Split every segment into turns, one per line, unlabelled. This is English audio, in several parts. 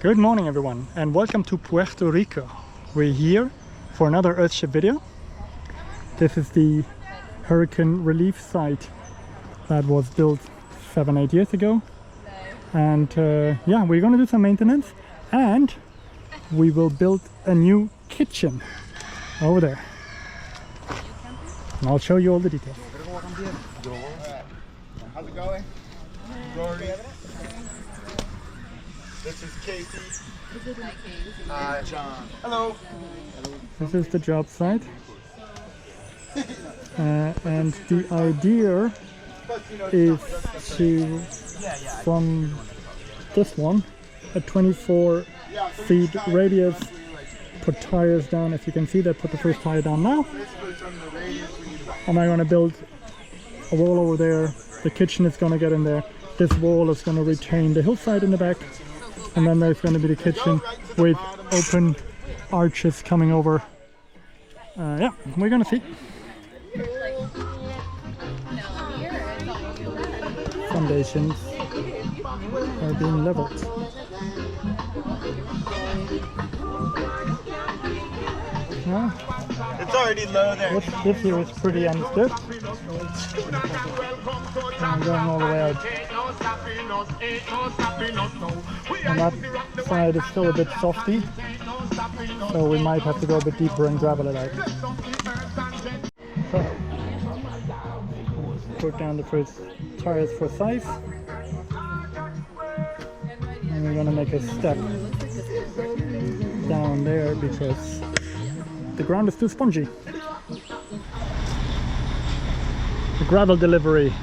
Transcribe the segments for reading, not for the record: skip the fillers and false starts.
Good morning everyone and welcome to Puerto Rico. We're here for another Earthship video. This is the hurricane relief site that was built 7-8 years ago. And yeah, we're gonna do some maintenance and we will build a new kitchen over there. And I'll show you all the details.
How's it going? Rory. This is Casey. Hi, John. Hello.
This is the job site. And the idea is to, from this one, a 24 feet radius, put tires down. As you can see, they put the first tire down now. And I'm going to build a wall over there. The kitchen is going to get in there. This wall is going to retain the hillside in the back. And then there's going to be the kitchen with open arches coming over. Yeah, we're going to see. Foundations are being leveled. Yeah.
It's already low there.
This here is pretty understood. I'm going all the way out. And that side is still a bit softy, so we might have to go a bit deeper and gravel it out. So, put down the first tires for size. And we're going to make a step down there because the ground is too spongy. The gravel delivery.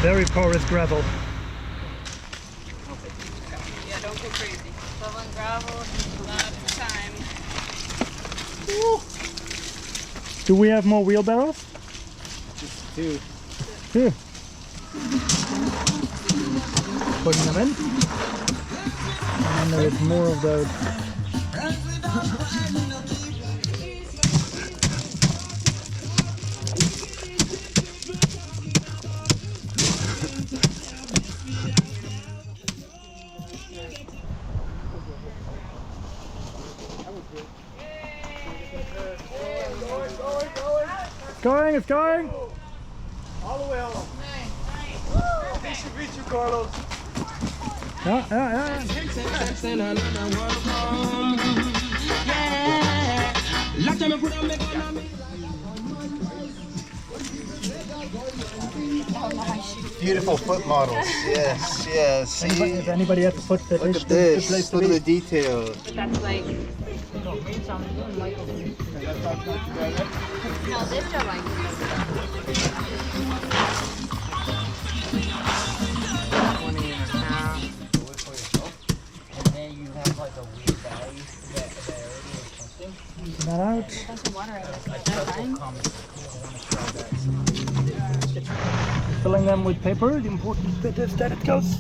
Very porous gravel.
Yeah, don't go crazy. Shoveling gravel, a lot of time.
Woo. Do we have more wheelbarrows?
Just two.
Two. Putting them in. And there is more of those. It's going!
All the way home. They should reach you, Carlos.
Yeah.
Beautiful foot models. Yes. See?
If anybody has to put that,
Look at this. Look at the detail.
That's like... No, this don't like
that out. Filling them with paper. The important bit is that it goes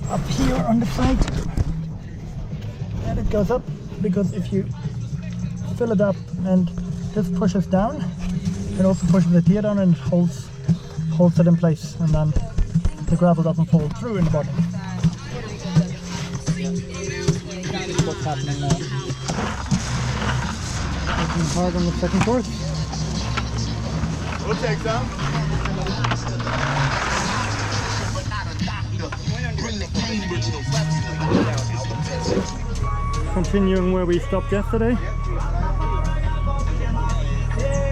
up here on the side. And it goes up, because if you fill it up and this pushes down, it also pushes the tier down and holds it in place, and then the gravel doesn't fall through in the bottom. What's happening now? Working hard on the second course.
We'll take some.
Continuing where we stopped yesterday.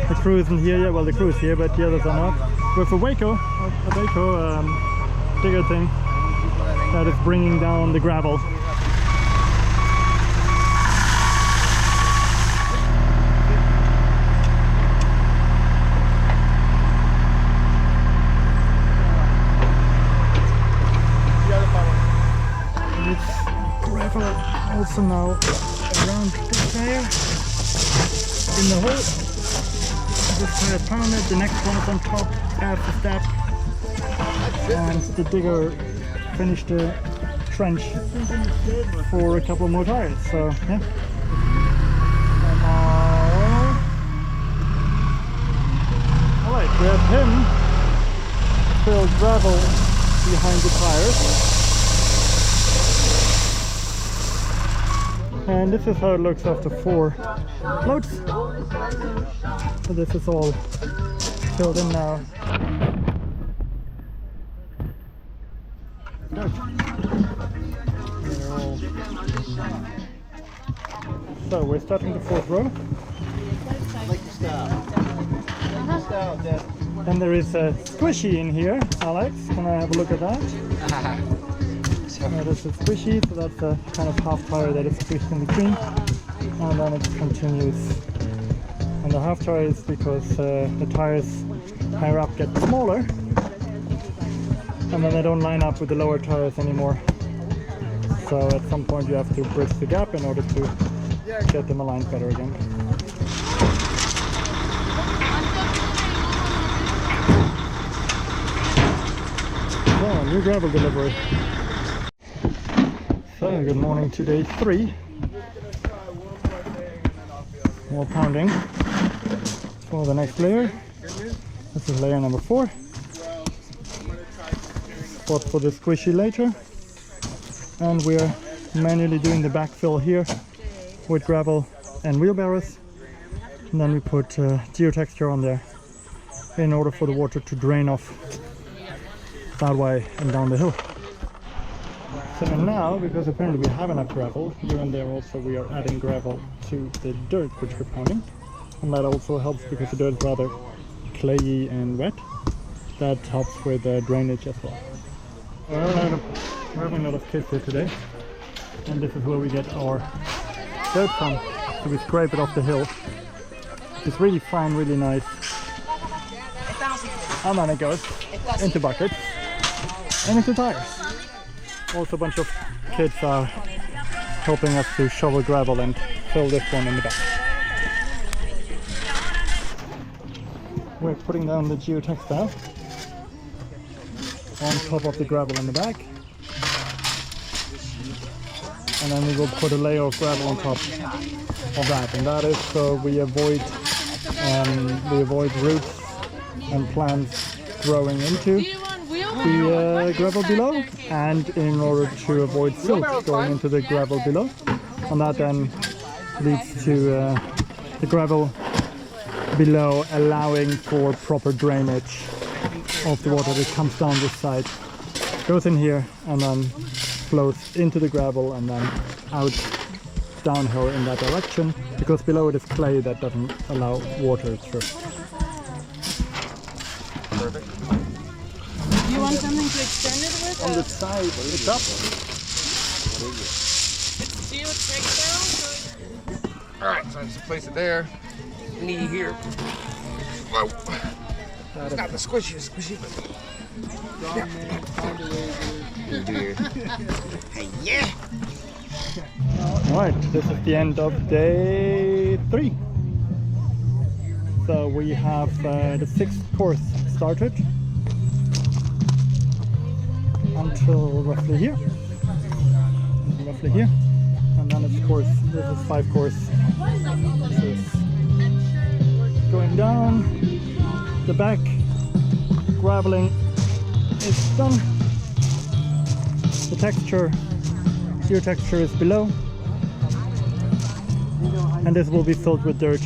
The crew isn't here yet. Well, the crew is here, but the others are not. With a Waco digger thing that is bringing down the gravel. Also now around this tire in the hole. This tire is pounded, the next one is on top, after step, and the digger finished the trench for a couple more tires. So yeah. Alright, we have him backfill gravel behind the tires. And this is how it looks after 4 loads. So this is all filled in now. Good. So we're starting the 4th row. Then there is a squishy in here. Alex, can I have a look at that? That is a squishy, so that's a kind of half tire that is squished in between, and then it continues. And the half tire is because the tires higher up get smaller, and then they don't line up with the lower tires anymore. So at some point you have to bridge the gap in order to get them aligned better again. So, new gravel delivery. So, good morning to day 3. More pounding for the next layer. This is layer number 4. Spot for the squishy later. And we're manually doing the backfill here with gravel and wheelbarrows. And then we put geotexture on there in order for the water to drain off that way and down the hill. So now, because apparently we have enough gravel, here and there also we are adding gravel to the dirt which we're pounding. And that also helps because the dirt is rather clayey and wet. That helps with drainage as well. We're having a lot of kids here today. And this is where we get our dirt from. So we scrape it off the hill. It's really fine, really nice. And then it goes into buckets and into tires. Also a bunch of kids are helping us to shovel gravel and fill this one in the back. We're putting down the geotextile on top of the gravel in the back. And then we will put a layer of gravel on top of that. And that is so we avoid roots and plants growing into the gravel below, and in order to avoid silt going into the gravel below, and that then leads to the gravel below allowing for proper drainage of the water that comes down this side, goes in here and then flows into the gravel and then out downhill in that direction, because below it is clay that doesn't allow water through. Perfect.
Do you want something to extend it with?
On the side, it's up.
Alright, so I just place it there. Knee here. Whoa. It's not the squishy, Yeah.
Alright, this is the end of day 3. So we have the 6th course started until roughly here. And then it's course, this is 5 course. This is going down. The back graveling is done. The geotexture is below. And this will be filled with dirt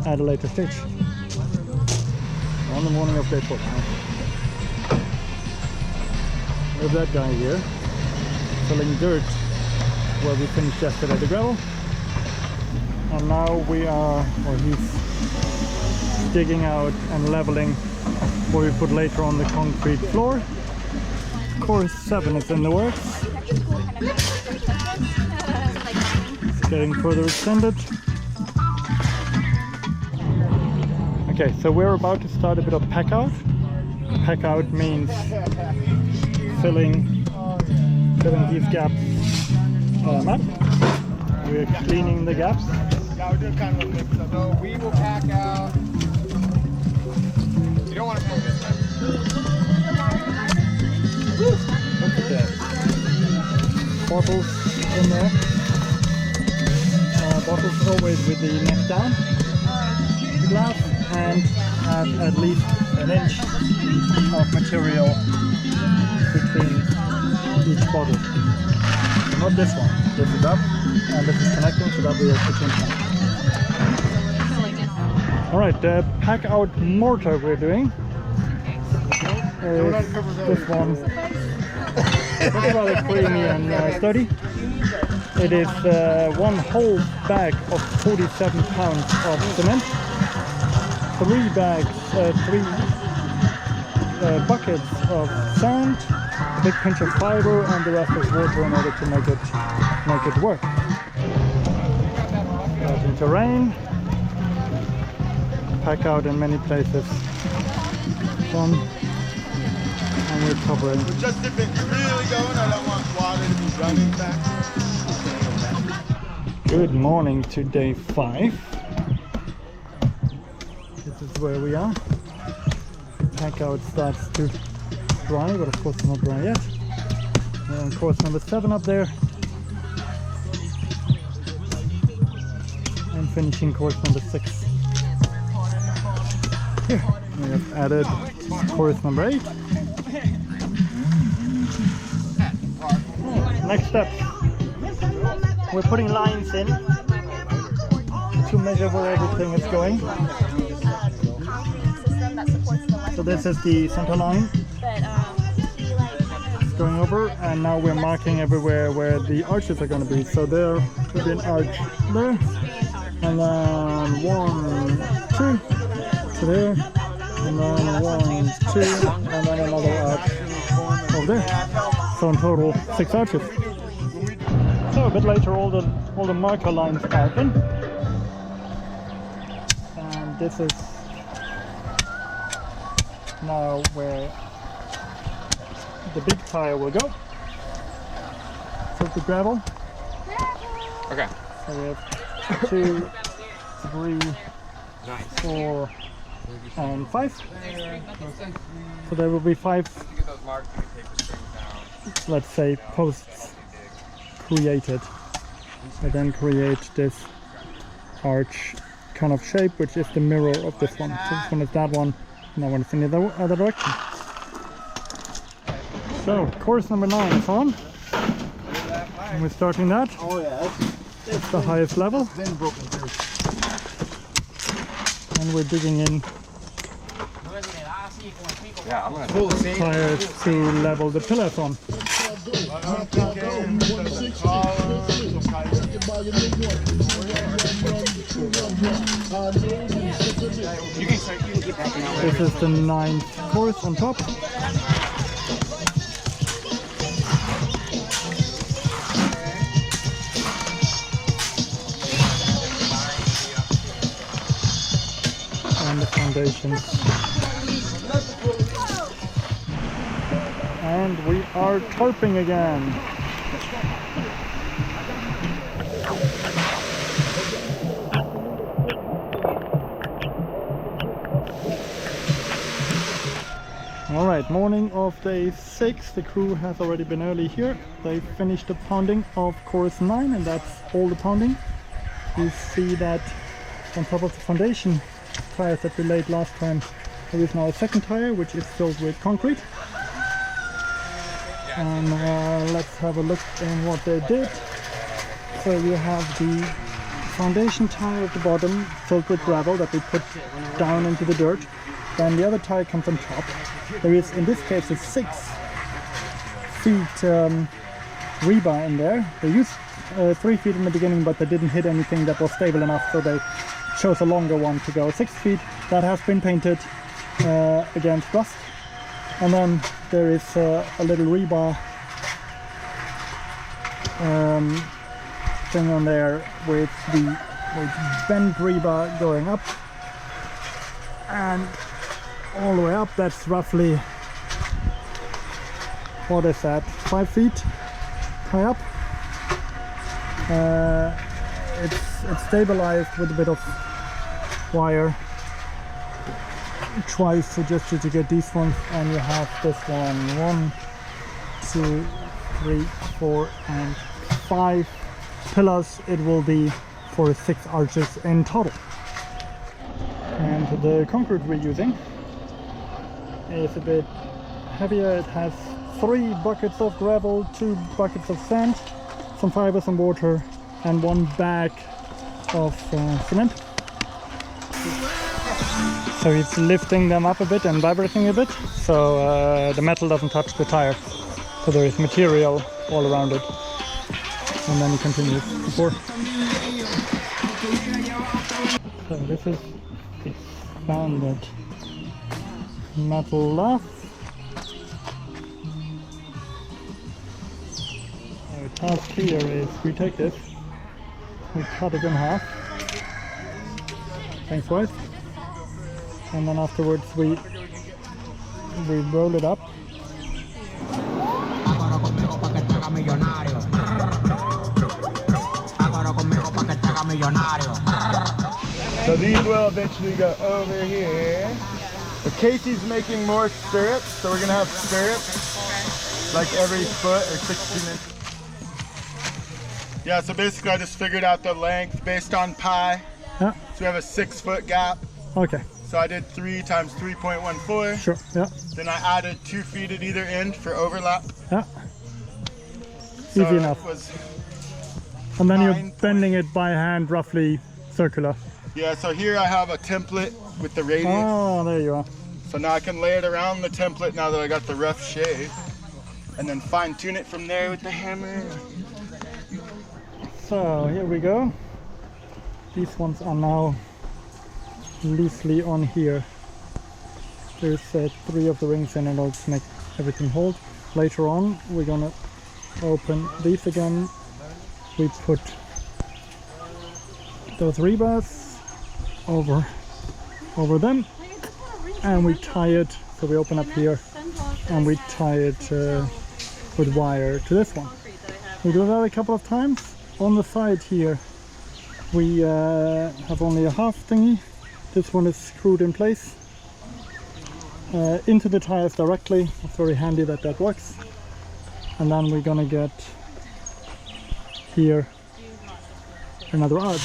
at a later stage. On the morning of day 4. We have that guy here filling dirt where we finished yesterday the gravel. And now he's digging out and leveling where we put later on the concrete floor. Course 7 is in the works. It's getting further extended. Okay, so we're about to start a bit of pack out. Pack out means filling these gaps up. We're cleaning the gaps.
Yeah, we're doing kind of a mix. So we will pack out. You don't want to put this way.
Look at that. Bottles in there. Bottles always with the neck down. The glass and have at least an inch of material between each bottle. So not this one. This is up and this is connecting so that we are between them. Alright, the pack out mortar we're doing is this one. It's rather creamy and sturdy. It is one whole bag of 47 pounds of cement, 3 buckets of sand, a big pinch of fiber, and the rest of water in order to make it work. Out into rain, pack out in many places. One, and we're covering.
Just if it's really going, I don't want water to be running back.
Good morning to day 5. This is where we are. Pack out starts to dry, but of course it's not dry yet. We're on course number 7 up there. And finishing course number 6. Here we have added course number 8. Next step. We're putting lines in to measure where everything is going. So this is the center line. It's going over, and now we're marking everywhere where the arches are going to be. So there will be an arch there, and then 1, 2 to there, and then 1, 2, and then another arch over there. So in total 6 arches. So a bit later all the marker lines are in, and this is now where the big tire will go. So the gravel.
Okay.
So we have 2, 3, 4, and 5. So there will be 5, let's say, posts created. I then create this arch kind of shape, which is the mirror of this one. So this one is that one, and that one is in the other direction. So course number 9 is on, and we're starting that.
Oh yeah,
it's the highest level,
been broken through.
and we're digging in
Yeah, I'm gonna pull the same.
tires to level the pillars on. This is the 9th course on top. And the foundations. And we are tarping again. Alright, morning of day 6. The crew has already been early here. They finished the pounding of course 9, and that's all the pounding. You see that on top of the foundation tires that we laid last time, there is now a second tire which is filled with concrete. And let's have a look in what they did. So you have the foundation tire at the bottom filled with gravel that we put down into the dirt. Then the other tire comes on top. There is, in this case, a 6 feet rebar in there. They used 3 feet in the beginning, but they didn't hit anything that was stable enough, so they chose a longer one to go 6 feet. That has been painted against rust. And then there is a little rebar thing on there with bent rebar going up and all the way up. That's roughly, what is that, 5 feet high up. It's stabilized with a bit of wire twice just to get these ones, and you have this one 1, 2, 3, 4 and 5 pillars. It will be for 6 arches in total. And the concrete we're using is a bit heavier. It has 3 buckets of gravel, 2 buckets of sand, some fiber, some water, and 1 bag of cement. So it's lifting them up a bit and vibrating a bit, so the metal doesn't touch the tire. So there is material all around it. And then it continues to pour. So this is the standard metal lath. Our task here is we take this, we cut it in half, lengthwise, and then afterwards we roll it up.
So these will eventually go over here. But Casey's making more stirrups, so we're gonna have stirrups like every foot or 16 inches. Yeah, so basically I just figured out the length based on pi.
Yeah.
So we have a 6-foot gap.
Okay.
So I did 3 times 3.14.
Sure. Yeah.
Then I added 2 feet at either end for overlap.
Yeah.
So
Easy enough.
It was
And then you're
9
bending it by hand, roughly circular.
yeah, so here I have a template with the radius.
Oh, there you are.
So now I can lay it around the template now that I got the rough shape. And then fine tune it from there with the hammer.
So here we go. These ones are now loosely on here. There's 3 of the rings in order to make everything hold. Later on we're gonna open these again. We put those rebars over them, and we tie it. So we open up here and we tie it with wire to this one. We do that a couple of times. On the side here we have only a half thingy. This one is screwed in place into the tires directly. It's very handy that that works. And then we're gonna get here another arch.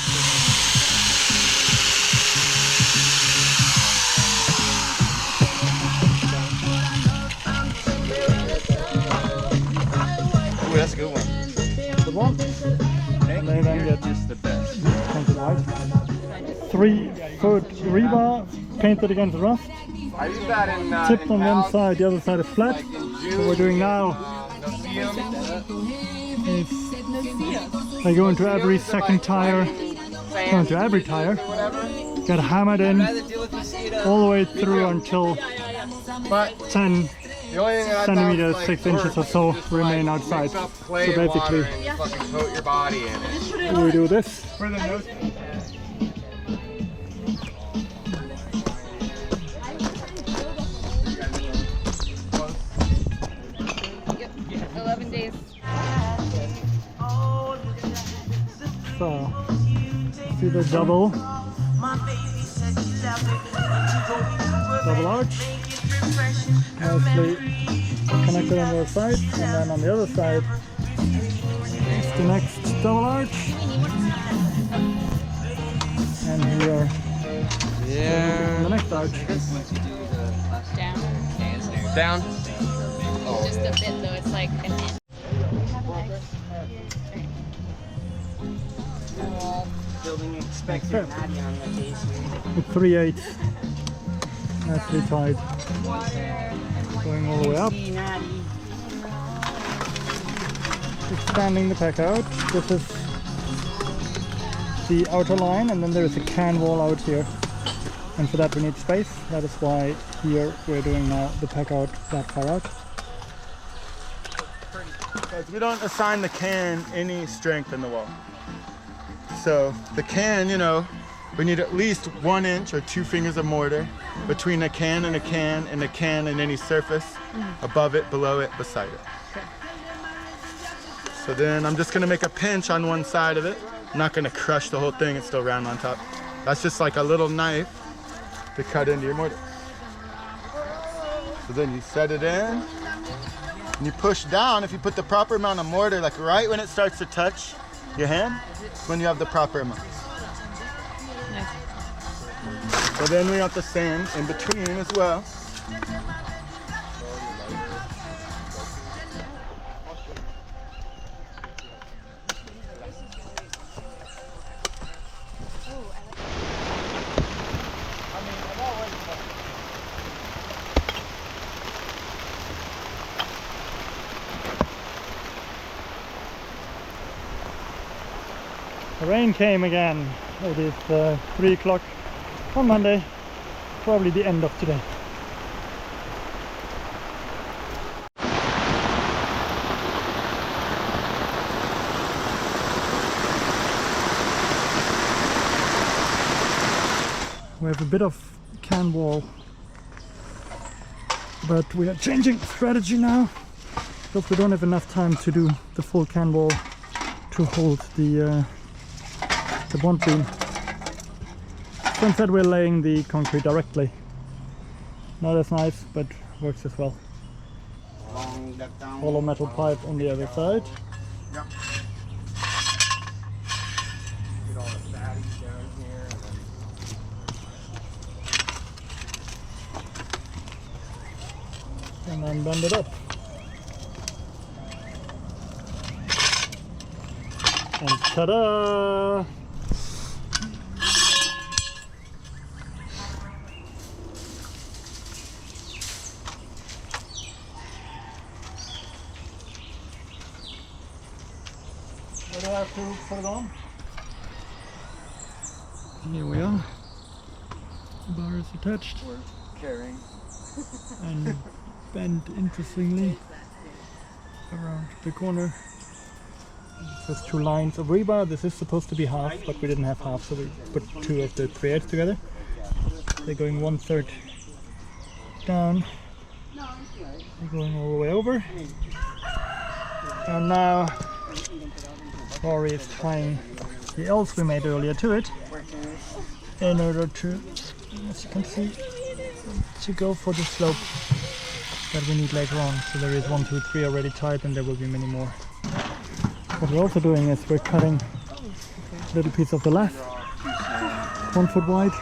Ooh, that's a good one.
Good one. And they then get
Just the best.
painted white. 3-foot rebar painted against rust.
I use that in
Tipped on one
house,
side, the other side is flat.
like in
What
June,
we're doing now is I go into every second tire, go into every tire, get hammered in all the way through until
but
10
the only thing that I
centimeters,
found,
6 inches or so remain outside.
Mix up
So
clay and water
basically
and fucking coat your body in it.
we do this.
For the nose.
11 days.
So see the double arch, nicely connected on the side, and then on the other side is the next double arch, and here the next arch.
Down.
Down.
Just a bit though, it's like an inch.
Okay. With 3/8, nicely tied, going all the way up, expanding the pack out. This is the outer line, and then there is a can wall out here, and for that we need space. That is why here we're doing now the pack out that far out.
Guys, we don't assign the can any strength in the wall. So the can, you know, we need at least 1 inch or 2 fingers of mortar between a can and a can and a can and any surface above it, below it, beside it. So then I'm just gonna make a pinch on one side of it. I'm not gonna crush the whole thing, it's still round on top. That's just like a little knife to cut into your mortar. So then you set it in and you push down. If you put the proper amount of mortar, like right when it starts to touch your hand, when you have the proper amount.
Nice.
But then we got the sand in between as well.
The rain came again. It is 3 o'clock on Monday, probably the end of today. We have a bit of can wall, but we are changing strategy now because we don't have enough time to do the full can wall to hold the bond beam. So instead we're laying the concrete directly. Not as nice, but works as well. Hollow metal pipe on the other side.
Yep. Get all the fatties down here.
And then bend it up. And ta-da! What do I have to put it on? Here we are. The bar is attached.
We're carrying.
And bend interestingly around the corner. There's 2 lines of rebar. This is supposed to be half, but we didn't have half, so we put 2 of the 3/8 together. They're going 1/3 down. They're going all the way over. And now Rory is tying the L's we made earlier to it in order to, as you can see, to go for the slope that we need later on. So there is 1, 2, 3 already tied, and there will be many more. What we're also doing is we're cutting a little piece of the lath, 1 foot wide,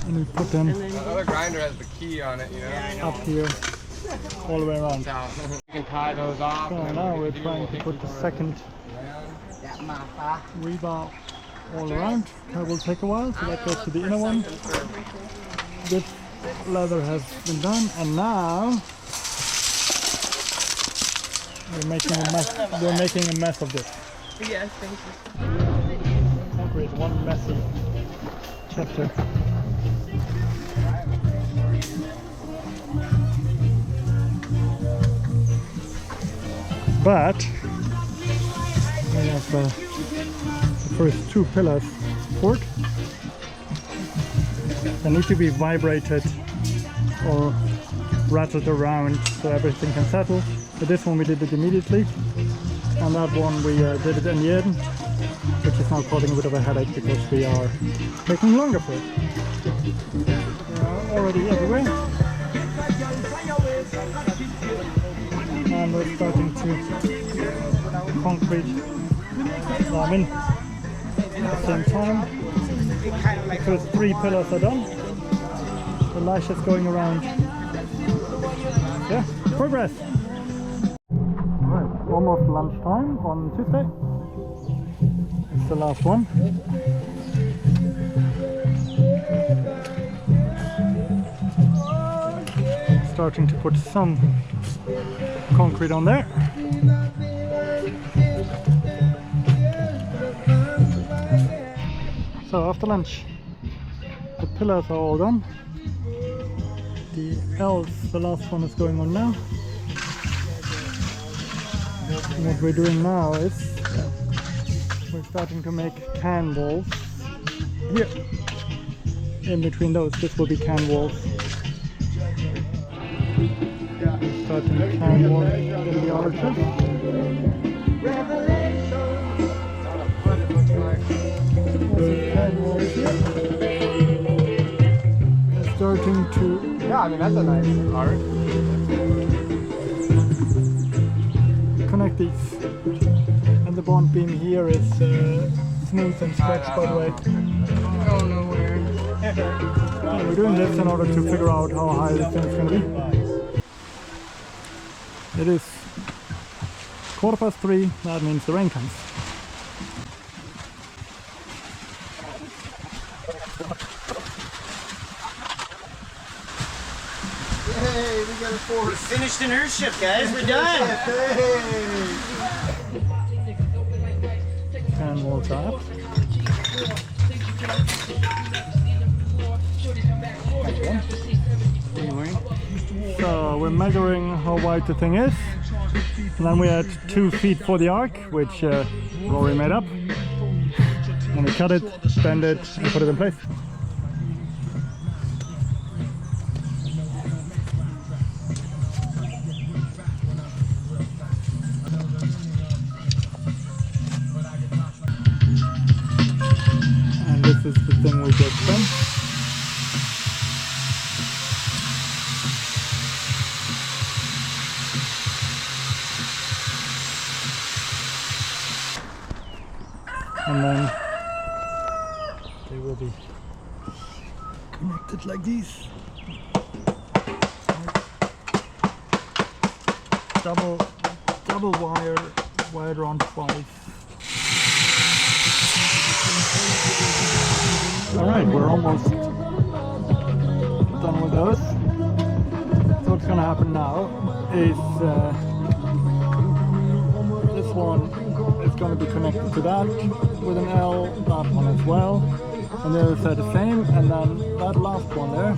and we put them
The other grinder has the key on it, you know?
up here all the way around.
You can tie those off.
So now we're trying to put the second rebar all around. That will take a while, so that goes to the inner one. This leather has been done, and now we're making a mess. We're making a mess of this.
Yes, thank you.
Concrete, one messy chapter. But we have the first 2 pillars poured. They need to be vibrated or rattled around so everything can settle. For this one we did it immediately, and that one we did it in the end, which is now causing a bit of a headache because we are taking longer for it. They are already everywhere, and we're starting to concrete them in at the same time. The first 3 pillars are done. The lash is going around. Yeah, progress. Right, almost lunchtime on Tuesday. It's the last one. Starting to put some concrete on there. So after lunch, the pillars are all done. The L's, the last one is going on now. And what we're doing now is we're starting to make can walls here. In between those, this will be can walls. Starting the can wall in the arches. Can walls here. We're starting to.
Yeah, I mean, that's a nice art.
Connect these, and the bond beam here is smooth and stretched, by the way.
I don't know where.
And we're doing this in order to figure out how high this thing is going to be. It is 3:15, that means the rain comes.
Hey, we got a force.
We finished an Earthship, guys. We're done.
And more tap. So we're measuring how wide the thing is. And then we had 2 feet for the arc, which we already made up. And we cut it, bend it, and put it in place. And this is the thing we just bent. And then they will be connected like this. Double wire, wired around twice. Alright, we're almost done with those. So what's gonna happen now is this one is going to be connected to that with an L, that one as well, and the other side the same, and then that last one there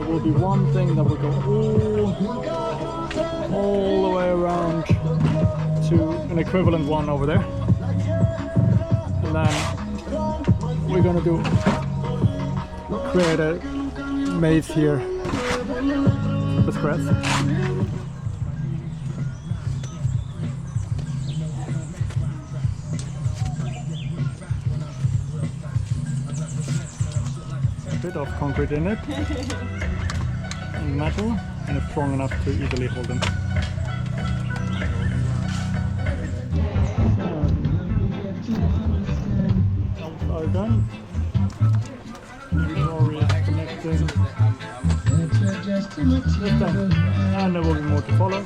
will be one thing that will go all the way around to an equivalent one over there, and then we're going to create a maze here with grass. Bit of concrete in it and metal, and it's strong enough to easily hold them. Are done. Already connecting this time, and there will be more to follow.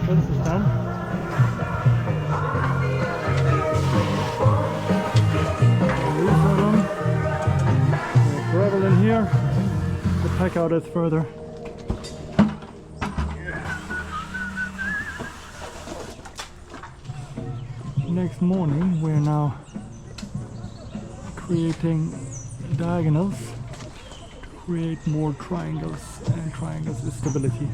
This is done. Gravel in here. The pack out is further. Next morning we're now creating diagonals to create more triangles, and triangles is stability.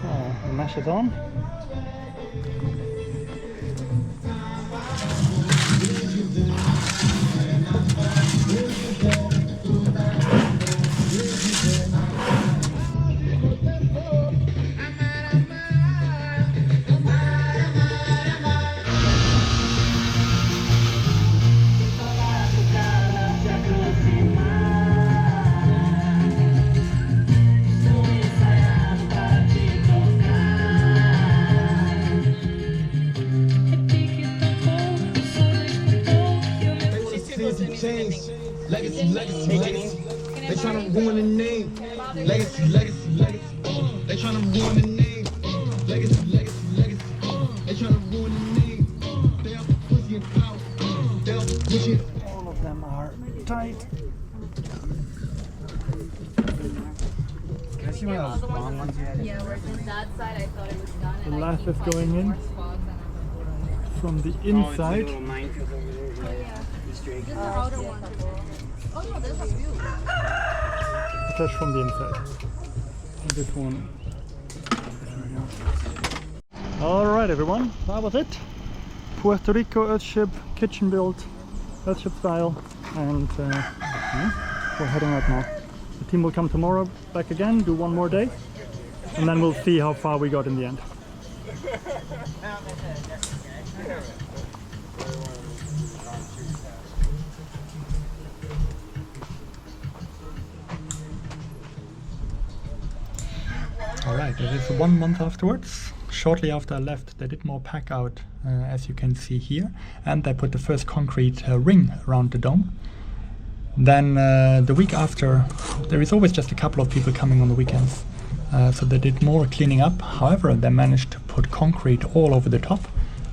So, mesh it on.
Legacy. They tryna ruin the name. Legacy. They tryna ruin the name. Legacy. They tryna ruin the name. They up pussy and power. They up pussy.
All of them are tight.
see one of those long ones you had? Yeah, where it's that side I thought it was done.
The lath is going in from the inside.
Just the outer one. Oh no, there's a few.
Attached from the inside. And this one. Alright everyone, that was it. Puerto Rico Earthship, kitchen built, Earthship style, and we're heading out now. The team will come tomorrow back again, do one more day, and then we'll see how far we got in the end. Alright, it is 1 month afterwards. Shortly after I left, they did more pack out, as you can see here, and they put the first concrete ring around the dome. Then the week after, there is always just a couple of people coming on the weekends, so they did more cleaning up. However, they managed to put concrete all over the top.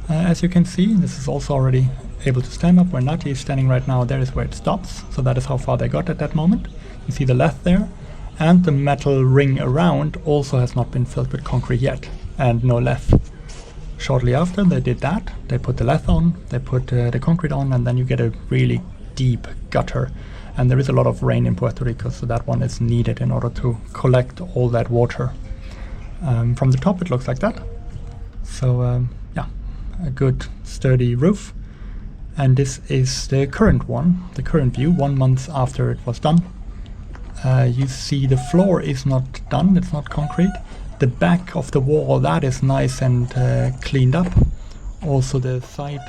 As you can see, this is also already able to stand up. Where Nati is standing right now, there is where it stops, so that is how far they got at that moment. You see the lath there, and the metal ring around also has not been filled with concrete yet, and no lath. Shortly after they did that, they put the lath on, they put the concrete on, and then you get a really deep gutter. And there is a lot of rain in Puerto Rico, so that one is needed in order to collect all that water. From the top it looks like that. So yeah, a good sturdy roof. And this is the current one, the current view, 1 month after it was done. You see the floor is not done, it's not concrete. The back of the wall, that is nice and cleaned up. Also the side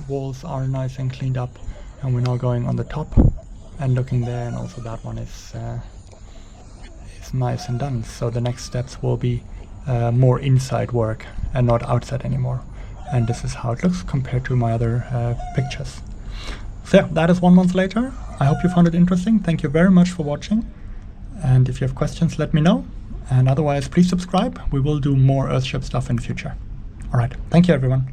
walls are nice and cleaned up. And we're now going on the top and looking there, and also that one is nice and done. So the next steps will be more inside work and not outside anymore. And this is how it looks compared to my other pictures. So yeah, that is 1 month later. I hope you found it interesting. Thank you very much for watching. And if you have questions, let me know. And otherwise, please subscribe. We will do more Earthship stuff in the future. All right. Thank you, everyone.